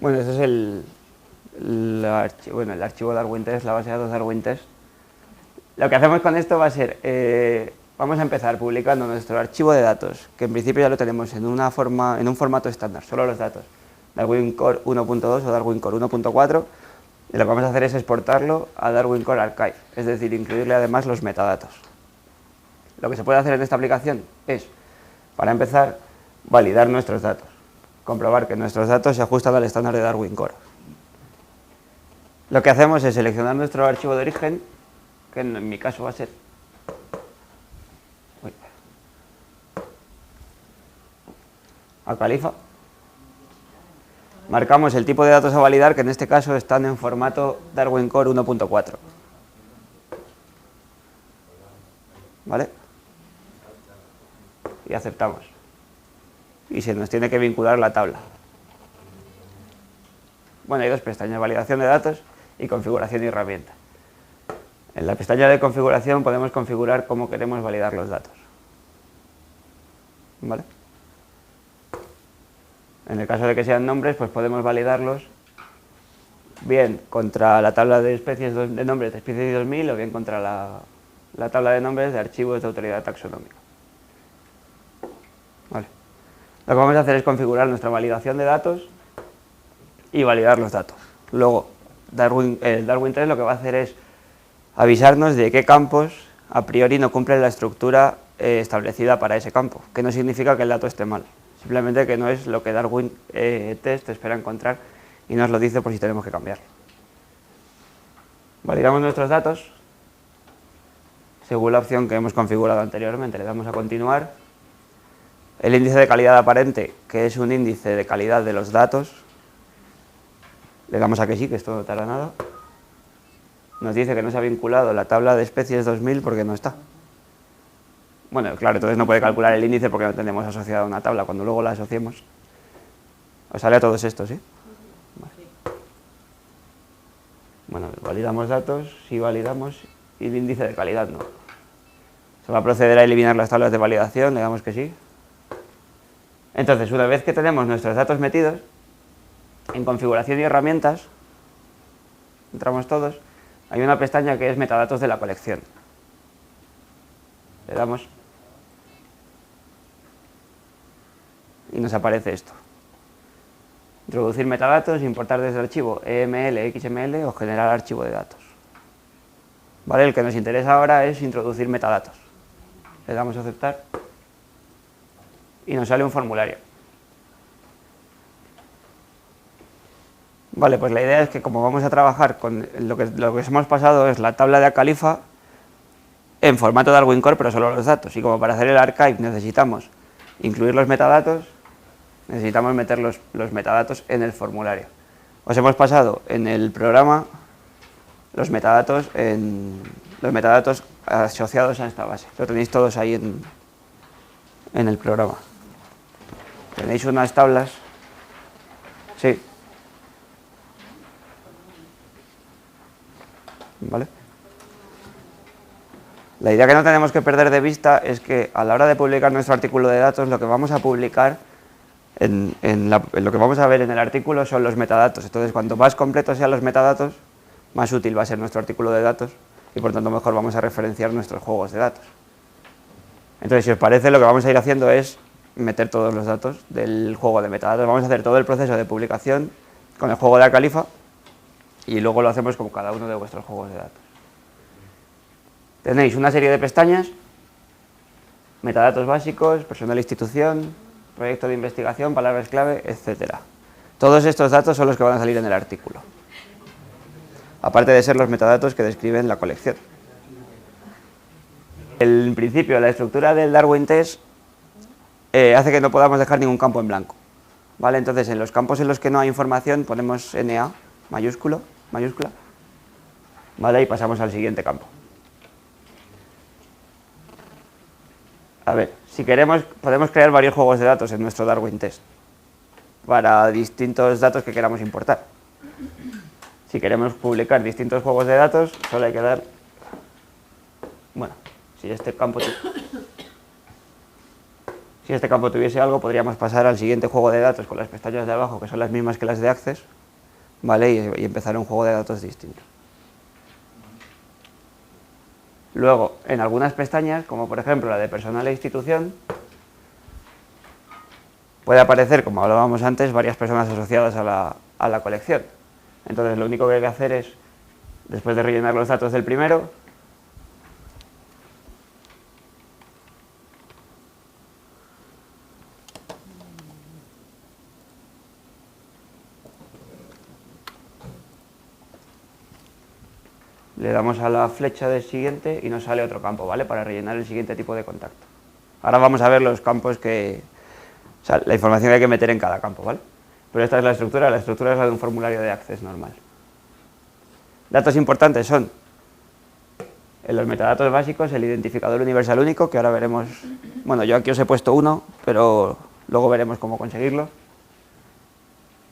Bueno, ese es el archivo Darwin Test, la base de datos Darwin Test. Lo que hacemos con esto va a ser, vamos a empezar publicando nuestro archivo de datos, que en principio ya lo tenemos en un formato estándar, solo los datos, Darwin Core 1.2 o Darwin Core 1.4, y lo que vamos a hacer es exportarlo a Darwin Core Archive, es decir, incluirle además los metadatos. Lo que se puede hacer en esta aplicación es, para empezar, validar nuestros datos, comprobar que nuestros datos se ajustan al estándar de Darwin Core. Lo que hacemos es seleccionar nuestro archivo de origen, que en mi caso va a ser Alcalifa. Marcamos el tipo de datos a validar, que en este caso están en formato Darwin Core 1.4. ¿Vale? Y aceptamos. Y se nos tiene que vincular la tabla. Bueno, hay dos pestañas, validación de datos y configuración y herramienta. En la pestaña de configuración podemos configurar cómo queremos validar los datos. ¿Vale? En el caso de que sean nombres, pues podemos validarlos bien contra la tabla de especies de nombres de especies 2000 o bien contra la tabla de nombres de archivos de autoridad taxonómica. Vale. Lo que vamos a hacer es configurar nuestra validación de datos y validar los datos. Luego, el Darwin 3 lo que va a hacer es avisarnos de qué campos a priori no cumplen la estructura establecida para ese campo, que no significa que el dato esté mal, simplemente que no es lo que Darwin Test espera encontrar y nos lo dice por si tenemos que cambiarlo. Validamos nuestros datos según la opción que hemos configurado anteriormente, le damos a continuar. El índice de calidad aparente, que es un índice de calidad de los datos, le damos a que sí, que esto no tarda nada. Nos dice que no se ha vinculado la tabla de especies 2000 porque no está. Bueno, claro, entonces no puede calcular el índice porque no tenemos asociada una tabla. Cuando luego la asociemos, os sale a todos estos, ¿sí? Vale. Bueno, validamos datos, sí validamos, y el índice de calidad no. Se va a proceder a eliminar las tablas de validación, le damos que sí. Entonces, una vez que tenemos nuestros datos metidos, en configuración y herramientas, entramos todos, hay una pestaña que es metadatos de la colección. Le damos y nos aparece esto. Introducir metadatos, importar desde el archivo EML, XML o generar archivo de datos. ¿Vale? El que nos interesa ahora es introducir metadatos. Le damos a aceptar y nos sale un formulario. Vale, pues la idea es que como vamos a trabajar con lo que hemos pasado es la tabla de Alcalifa en formato Darwin Core, pero solo los datos. Y como para hacer el archive necesitamos incluir los metadatos, necesitamos meter los metadatos en el formulario. Os hemos pasado en el programa los metadatos asociados a esta base. Lo tenéis todos ahí en el programa. Tenéis unas tablas. Sí. ¿Vale? La idea que no tenemos que perder de vista es que a la hora de publicar nuestro artículo de datos, lo que vamos a publicar, lo que vamos a ver en el artículo son los metadatos. Entonces, cuanto más completos sean los metadatos, más útil va a ser nuestro artículo de datos y por tanto mejor vamos a referenciar nuestros juegos de datos. Entonces, si os parece, lo que vamos a ir haciendo es meter todos los datos del juego de metadatos. Vamos a hacer todo el proceso de publicación con el juego de Alcalifa y luego lo hacemos con cada uno de vuestros juegos de datos. Tenéis una serie de pestañas, metadatos básicos, personal institución, proyecto de investigación, palabras clave, etc. Todos estos datos son los que van a salir en el artículo, aparte de ser los metadatos que describen la colección. En principio, la estructura del Darwin Test hace que no podamos dejar ningún campo en blanco. ¿Vale? Entonces, en los campos en los que no hay información ponemos NA mayúscula, ¿vale? Y pasamos al siguiente campo. A ver, si queremos, podemos crear varios juegos de datos en nuestro Darwin Test para distintos datos que queramos importar. Si queremos publicar distintos juegos de datos, solo hay que dar... Bueno, si Si este campo tuviese algo, podríamos pasar al siguiente juego de datos con las pestañas de abajo, que son las mismas que las de Access, ¿vale? Y empezar un juego de datos distinto. Luego, en algunas pestañas, como por ejemplo la de personal e institución, puede aparecer, como hablábamos antes, varias personas asociadas a la colección. Entonces, lo único que hay que hacer es, después de rellenar los datos del primero, le damos a la flecha del siguiente y nos sale otro campo, ¿vale? Para rellenar el siguiente tipo de contacto. Ahora vamos a ver los campos o sea, la información que hay que meter en cada campo, ¿vale? Pero esta es la estructura es la de un formulario de Access normal. Datos importantes son, en los metadatos básicos, el identificador universal único, que ahora veremos, bueno, yo aquí os he puesto uno, pero luego veremos cómo conseguirlo.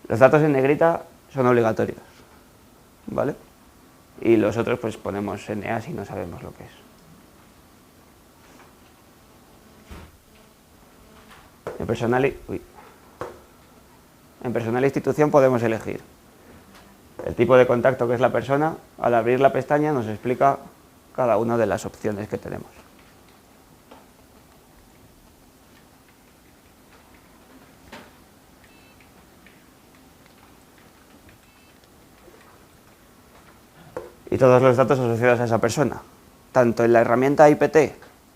Los datos en negrita son obligatorios, ¿vale? Y los otros pues ponemos NA si no sabemos lo que es. En personal e institución podemos elegir el tipo de contacto que es la persona. Al abrir la pestaña nos explica cada una de las opciones que tenemos. Y todos los datos asociados a esa persona. Tanto en la herramienta IPT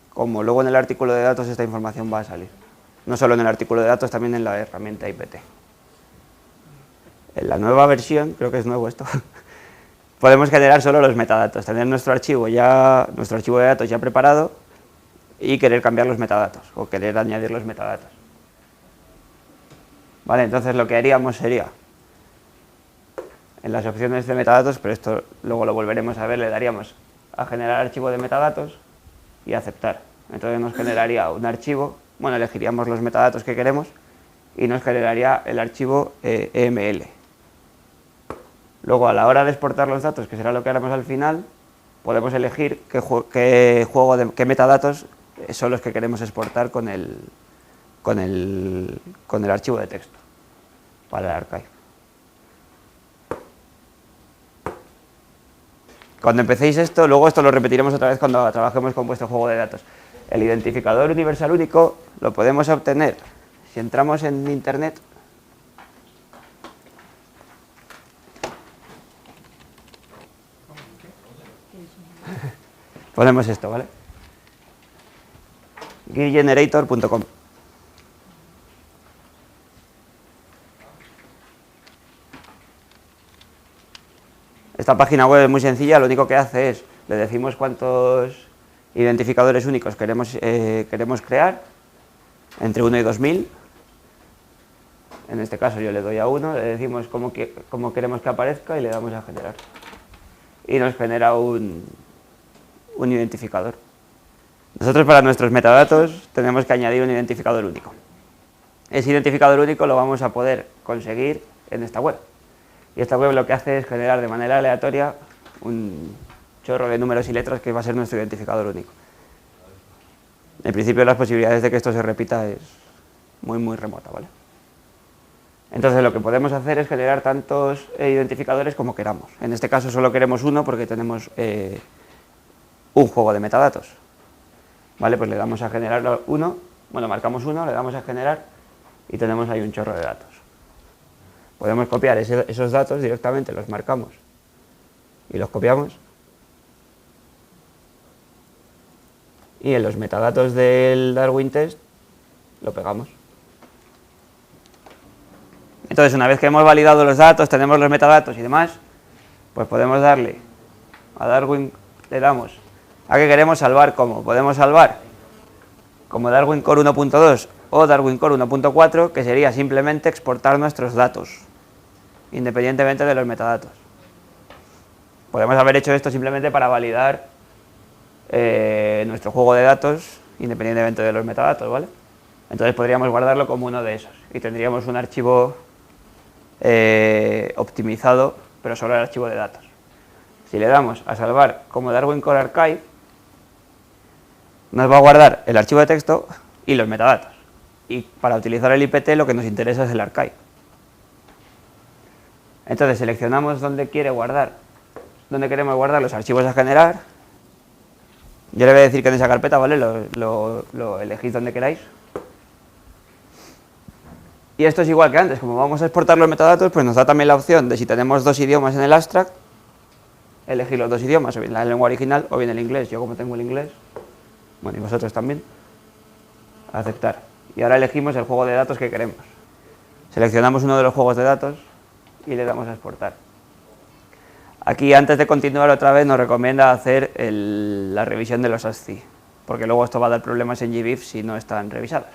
como luego en el artículo de datos esta información va a salir. No solo en el artículo de datos, también en la herramienta IPT. En la nueva versión, creo que es nuevo esto, podemos generar solo los metadatos, tener nuestro archivo de datos ya preparado y querer cambiar los metadatos o querer añadir los metadatos. Vale, entonces lo que haríamos sería, en las opciones de metadatos, pero esto luego lo volveremos a ver, le daríamos a generar archivo de metadatos y aceptar. Entonces nos generaría un archivo, bueno, elegiríamos los metadatos que queremos y nos generaría el archivo EML. Luego, a la hora de exportar los datos, que será lo que haremos al final, podemos elegir qué metadatos son los que queremos exportar con el archivo de texto para el archive. Cuando empecéis esto, luego esto lo repetiremos otra vez cuando trabajemos con vuestro juego de datos. El identificador universal único lo podemos obtener si entramos en Internet. Ponemos esto, ¿vale? geargenerator.com. Esta página web es muy sencilla, lo único que hace es, le decimos cuántos identificadores únicos queremos crear, entre 1 y 2000. En este caso yo le doy a 1, le decimos cómo queremos que aparezca y le damos a generar. Y nos genera un identificador. Nosotros para nuestros metadatos tenemos que añadir un identificador único. Ese identificador único lo vamos a poder conseguir en esta web. Y esta web lo que hace es generar de manera aleatoria un chorro de números y letras que va a ser nuestro identificador único. En principio las posibilidades de que esto se repita es muy remota, ¿vale? Entonces lo que podemos hacer es generar tantos identificadores como queramos. En este caso solo queremos uno porque tenemos un juego de metadatos. ¿Vale? Pues le damos a generar uno, bueno, marcamos uno, le damos a generar y tenemos ahí un chorro de datos. Podemos copiar esos datos directamente, los marcamos y los copiamos. Y en los metadatos del Darwin Test lo pegamos. Entonces, una vez que hemos validado los datos, tenemos los metadatos y demás, pues podemos darle a Darwin, le damos a qué queremos salvar como. Podemos salvar como Darwin Core 1.2 o Darwin Core 1.4, que sería simplemente exportar nuestros datos, independientemente de los metadatos. Podemos haber hecho esto simplemente para validar nuestro juego de datos, independientemente de los metadatos, ¿vale? Entonces podríamos guardarlo como uno de esos y tendríamos un archivo optimizado, pero solo el archivo de datos. Si le damos a salvar como Darwin Core Archive, nos va a guardar el archivo de texto y los metadatos. y para utilizar el IPT lo que nos interesa es el archive. Entonces seleccionamos dónde queremos guardar los archivos a generar. Yo le voy a decir que en esa carpeta, ¿vale? Lo elegís donde queráis. Y esto es igual que antes, como vamos a exportar los metadatos, pues nos da también la opción de si tenemos dos idiomas en el abstract, elegir los dos idiomas, o bien la lengua original o bien el inglés. Yo como tengo el inglés, bueno, y vosotros también, aceptar. Y ahora elegimos el juego de datos que queremos. Seleccionamos uno de los juegos de datos y le damos a exportar. Aquí, antes de continuar otra vez, nos recomienda hacer la revisión de los ASCII, porque luego esto va a dar problemas en GBIF si no están revisadas.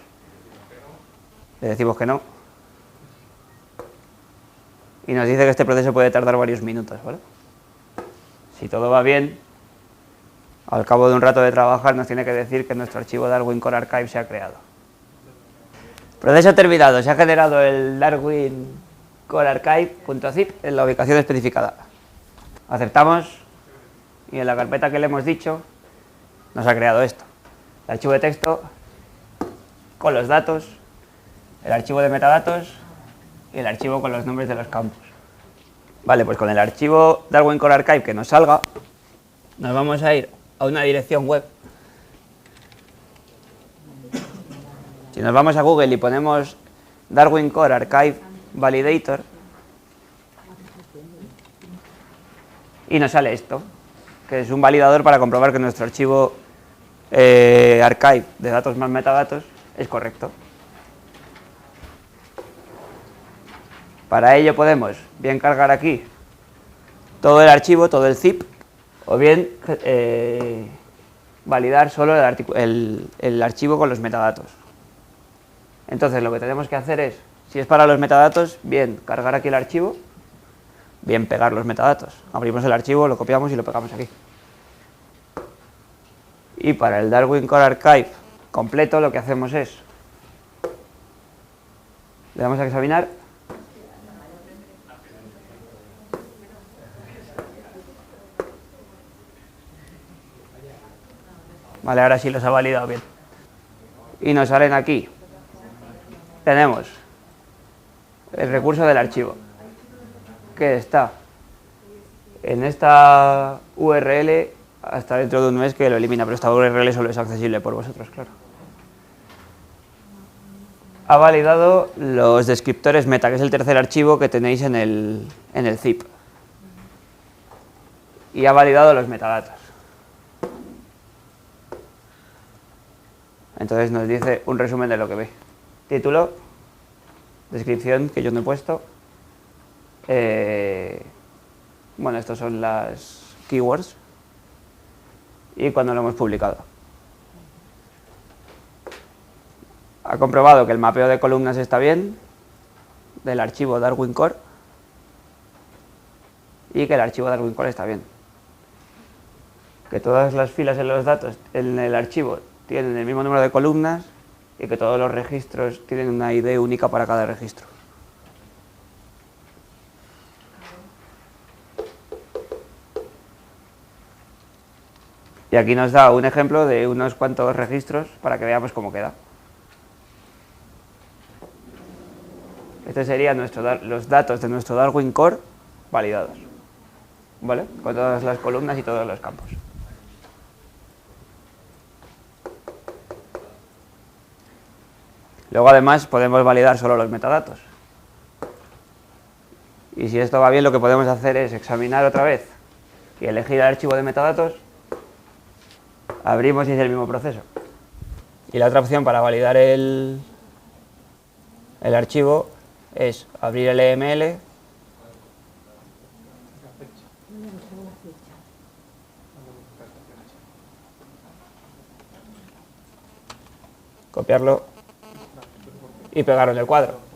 Le decimos que no. Y nos dice que este proceso puede tardar varios minutos, ¿vale? Si todo va bien, al cabo de un rato de trabajar nos tiene que decir que nuestro archivo Darwin Core Archive se ha creado. Proceso terminado, se ha generado el Darwin Core Archive.zip en la ubicación especificada. Aceptamos y en la carpeta que le hemos dicho nos ha creado esto. El archivo de texto con los datos, el archivo de metadatos y el archivo con los nombres de los campos. Vale, pues con el archivo Darwin Core Archive que nos salga, nos vamos a ir a una dirección web. Si nos vamos a Google y ponemos Darwin Core Archive Validator, y nos sale esto, que es un validador para comprobar que nuestro archivo archive de datos más metadatos es correcto. Para ello podemos bien cargar aquí todo el archivo, todo el zip, o bien validar solo el archivo con los metadatos. Entonces lo que tenemos que hacer es, si es para los metadatos, bien cargar aquí el archivo, bien pegar los metadatos. Abrimos el archivo, lo copiamos y lo pegamos aquí. Y para el Darwin Core Archive completo lo que hacemos es, le damos a examinar. Vale, ahora sí los ha validado bien. Y nos salen aquí. Tenemos el recurso del archivo, que está en esta URL hasta dentro de un mes que lo elimina, pero esta URL solo es accesible por vosotros, claro. Ha validado los descriptores meta, que es el tercer archivo que tenéis en el zip. Y ha validado los metadatos. Entonces nos dice un resumen de lo que ve. Título, descripción, que yo no he puesto. Bueno, estos son las keywords. Y cuando lo hemos publicado. Ha comprobado que el mapeo de columnas está bien, del archivo Darwin Core, y que el archivo Darwin Core está bien. Que todas las filas en los datos, en el archivo, tienen el mismo número de columnas y que todos los registros tienen una ID única para cada registro. Y aquí nos da un ejemplo de unos cuantos registros para que veamos cómo queda. Este serían los datos de nuestro Darwin Core validados, ¿vale? Con todas las columnas y todos los campos. Luego además podemos validar solo los metadatos. Y si esto va bien, lo que podemos hacer es examinar otra vez y elegir el archivo de metadatos. Abrimos y es el mismo proceso. Y la otra opción para validar el archivo es abrir el EML, copiarlo y pegarlo en el cuadro.